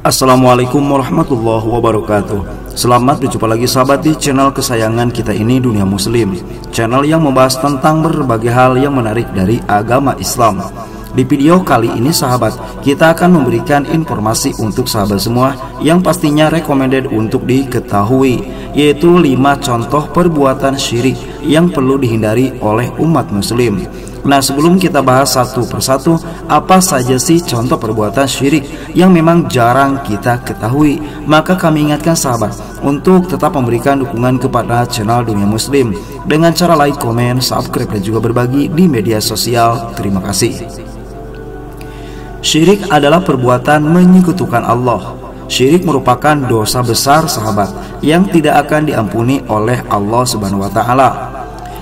Assalamualaikum warahmatullahi wabarakatuh. Selamat berjumpa lagi sahabat di channel kesayangan kita ini, Dunia Muslim, channel yang membahas tentang berbagai hal yang menarik dari agama Islam. Di video kali ini sahabat, kita akan memberikan informasi untuk sahabat semua yang pastinya recommended untuk diketahui, yaitu 5 contoh perbuatan syirik yang perlu dihindari oleh umat muslim. Nah, sebelum kita bahas satu persatu apa saja sih contoh perbuatan syirik yang memang jarang kita ketahui, maka kami ingatkan sahabat untuk tetap memberikan dukungan kepada channel Dunia Muslim dengan cara like, komen, subscribe, dan juga berbagi di media sosial. Terima kasih. Syirik adalah perbuatan menyekutukan Allah. Syirik merupakan dosa besar sahabat yang tidak akan diampuni oleh Allah Subhanahu wa Ta'ala.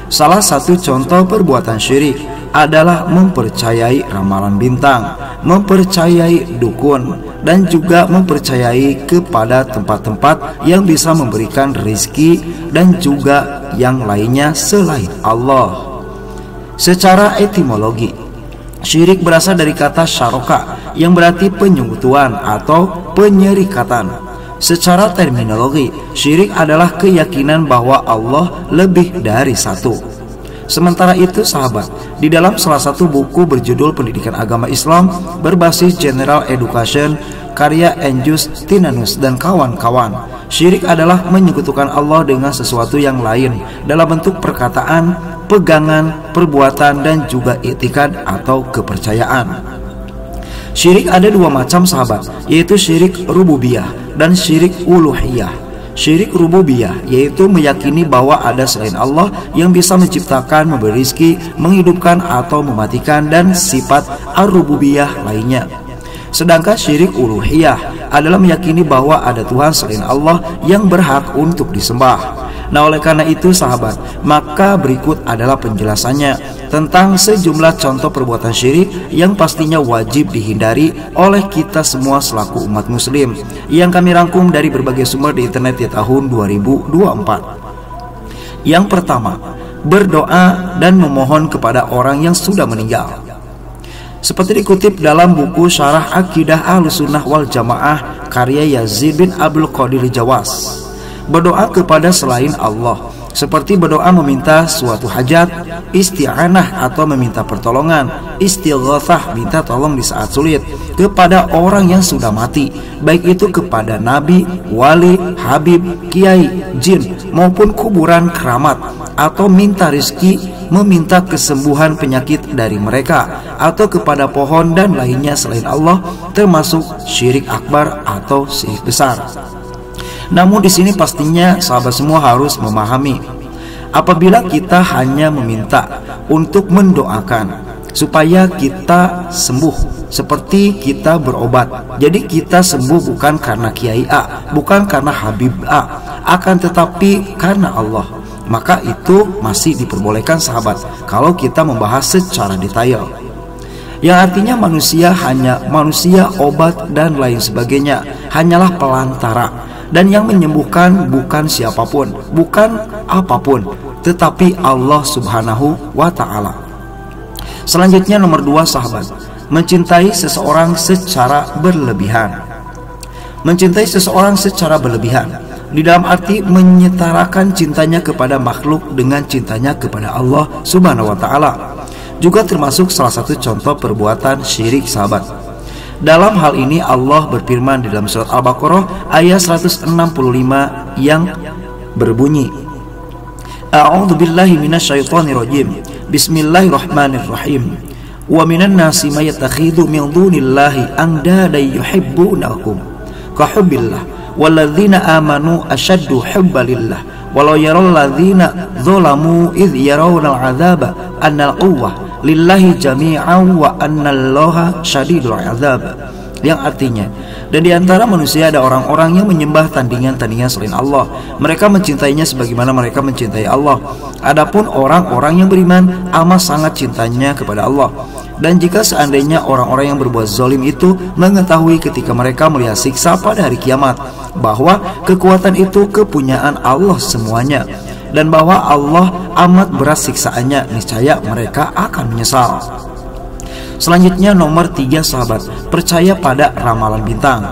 Salah satu contoh perbuatan syirik adalah mempercayai ramalan bintang, mempercayai dukun, dan juga mempercayai kepada tempat-tempat yang bisa memberikan rezeki dan juga yang lainnya selain Allah. Secara etimologi, syirik berasal dari kata syaraka yang berarti penyekutuan atau penyerikatan. Secara terminologi, syirik adalah keyakinan bahwa Allah lebih dari satu. Sementara itu sahabat, di dalam salah satu buku berjudul Pendidikan Agama Islam berbasis General Education karya N. Justinus dan kawan-kawan, syirik adalah menyekutukan Allah dengan sesuatu yang lain dalam bentuk perkataan, pegangan, perbuatan, dan juga i'tikad atau kepercayaan. Syirik ada 2 macam sahabat, yaitu syirik rububiyah dan syirik uluhiyah. Syirik rububiyah yaitu meyakini bahwa ada selain Allah yang bisa menciptakan, memberi rezeki, menghidupkan atau mematikan, dan sifat ar-rububiyah lainnya. Sedangkan syirik uluhiyah adalah meyakini bahwa ada Tuhan selain Allah yang berhak untuk disembah. Nah, oleh karena itu sahabat, maka berikut adalah penjelasannya tentang sejumlah contoh perbuatan syirik yang pastinya wajib dihindari oleh kita semua selaku umat muslim, yang kami rangkum dari berbagai sumber di internet di tahun 2024. Yang pertama, berdoa dan memohon kepada orang yang sudah meninggal. Seperti dikutip dalam buku Syarah Akidah Ahlussunnah wal Jamaah karya Yazid bin Abdul Qadir Jawas, berdoa kepada selain Allah seperti berdoa meminta suatu hajat, isti'anah atau meminta pertolongan, istighatsah minta tolong di saat sulit kepada orang yang sudah mati, baik itu kepada nabi, wali, habib, kiai, jin maupun kuburan keramat, atau minta rezeki, meminta kesembuhan penyakit dari mereka, atau kepada pohon dan lainnya selain Allah, termasuk syirik akbar atau syirik besar. Namun di sini pastinya sahabat semua harus memahami, apabila kita hanya meminta untuk mendoakan supaya kita sembuh, seperti kita berobat, jadi kita sembuh bukan karena kiai A, bukan karena habib A, akan tetapi karena Allah, maka itu masih diperbolehkan sahabat kalau kita membahas secara detail. Yang artinya manusia hanya manusia, obat dan lain sebagainya hanyalah pelantara, dan yang menyembuhkan bukan siapapun, bukan apapun, tetapi Allah Subhanahu wa Ta'ala. Selanjutnya nomor 2 sahabat, mencintai seseorang secara berlebihan. Mencintai seseorang secara berlebihan di dalam arti menyetarakan cintanya kepada makhluk dengan cintanya kepada Allah Subhanahu wa Ta'ala, juga termasuk salah satu contoh perbuatan syirik sahabat. Dalam hal ini Allah berfirman di dalam surat Al-Baqarah ayat 165 yang berbunyi, A'udzubillahi minasyaitonirrajim. Bismillahirrahmanirrahim. Wa minan nasi may yattakhidhu min dunillahi andadan yuhibbunahum ka hubbillah walladzina amanu ashaddu hubbalillah walau yaral ladzina zalamu idh yarawna al'adzaba annal quwwah lillahi jami'an wa annallaha syadidul azab. Yang artinya, dan diantara manusia ada orang-orang yang menyembah tandingan-tandingan selain Allah. Mereka mencintainya sebagaimana mereka mencintai Allah. Adapun orang-orang yang beriman amat sangat cintanya kepada Allah. Dan jika seandainya orang-orang yang berbuat zalim itu mengetahui ketika mereka melihat siksa pada hari kiamat bahwa kekuatan itu kepunyaan Allah semuanya, dan bahwa Allah amat berat siksaannya, niscaya mereka akan menyesal. Selanjutnya nomor 3 sahabat, percaya pada ramalan bintang.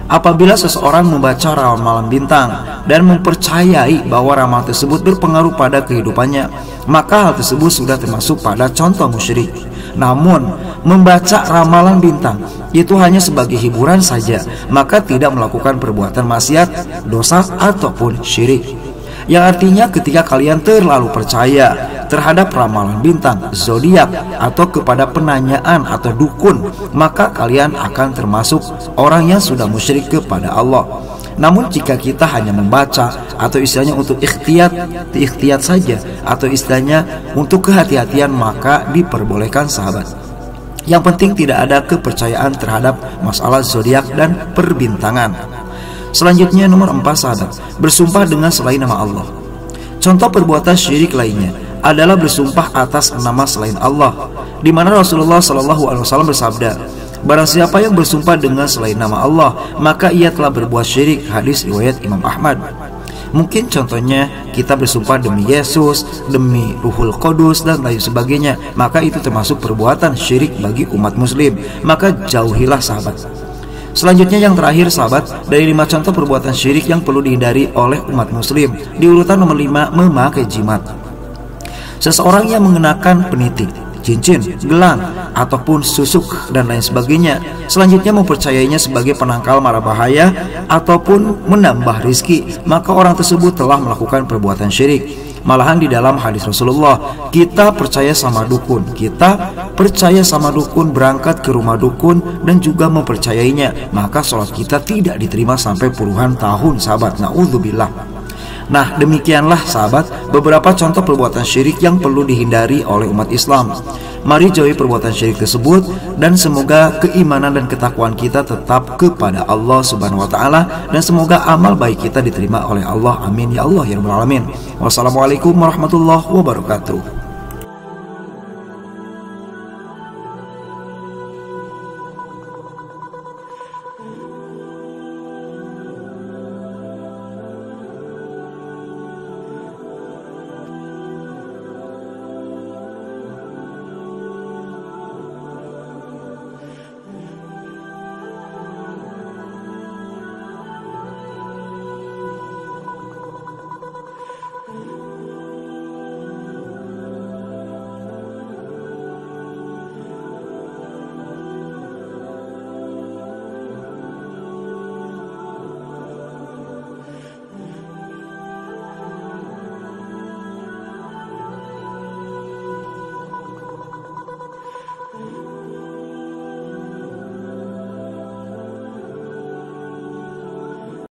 Apabila seseorang membaca ramalan bintang dan mempercayai bahwa ramalan tersebut berpengaruh pada kehidupannya, maka hal tersebut sudah termasuk pada contoh musyrik. Namun, membaca ramalan bintang itu hanya sebagai hiburan saja, maka tidak melakukan perbuatan maksiat, dosa, ataupun syirik. Yang artinya ketika kalian terlalu percaya terhadap ramalan bintang, zodiak, atau kepada penanyaan atau dukun, maka kalian akan termasuk orang yang sudah musyrik kepada Allah. Namun jika kita hanya membaca atau istilahnya untuk ikhtiyat saja, atau istilahnya untuk kehati-hatian, maka diperbolehkan sahabat. Yang penting tidak ada kepercayaan terhadap masalah zodiak dan perbintangan. Selanjutnya nomor 4 sahabat, bersumpah dengan selain nama Allah. Contoh perbuatan syirik lainnya adalah bersumpah atas nama selain Allah, di mana Rasulullah SAW bersabda, barang siapa yang bersumpah dengan selain nama Allah, maka ia telah berbuat syirik. Hadis riwayat Imam Ahmad. Mungkin contohnya kita bersumpah demi Yesus, demi Ruhul Qudus, dan lain sebagainya, maka itu termasuk perbuatan syirik bagi umat muslim. Maka jauhilah sahabat. Selanjutnya yang terakhir sahabat, dari 5 contoh perbuatan syirik yang perlu dihindari oleh umat muslim, di urutan nomor 5, memakai jimat. Seseorang yang mengenakan penitik, cincin, gelang, ataupun susuk dan lain sebagainya, selanjutnya mempercayainya sebagai penangkal mara bahaya ataupun menambah rizki, maka orang tersebut telah melakukan perbuatan syirik. Malahan di dalam hadis Rasulullah, kita percaya sama dukun, berangkat ke rumah dukun dan juga mempercayainya, maka sholat kita tidak diterima sampai puluhan tahun sahabat. Na'udzubillah. Nah, demikianlah sahabat beberapa contoh perbuatan syirik yang perlu dihindari oleh umat Islam. Mari jauhi perbuatan syirik tersebut, dan semoga keimanan dan ketakwaan kita tetap kepada Allah Subhanahu wa taala, dan semoga amal baik kita diterima oleh Allah. Amin ya Allah ya rabbal alamin. Wassalamualaikum warahmatullahi wabarakatuh.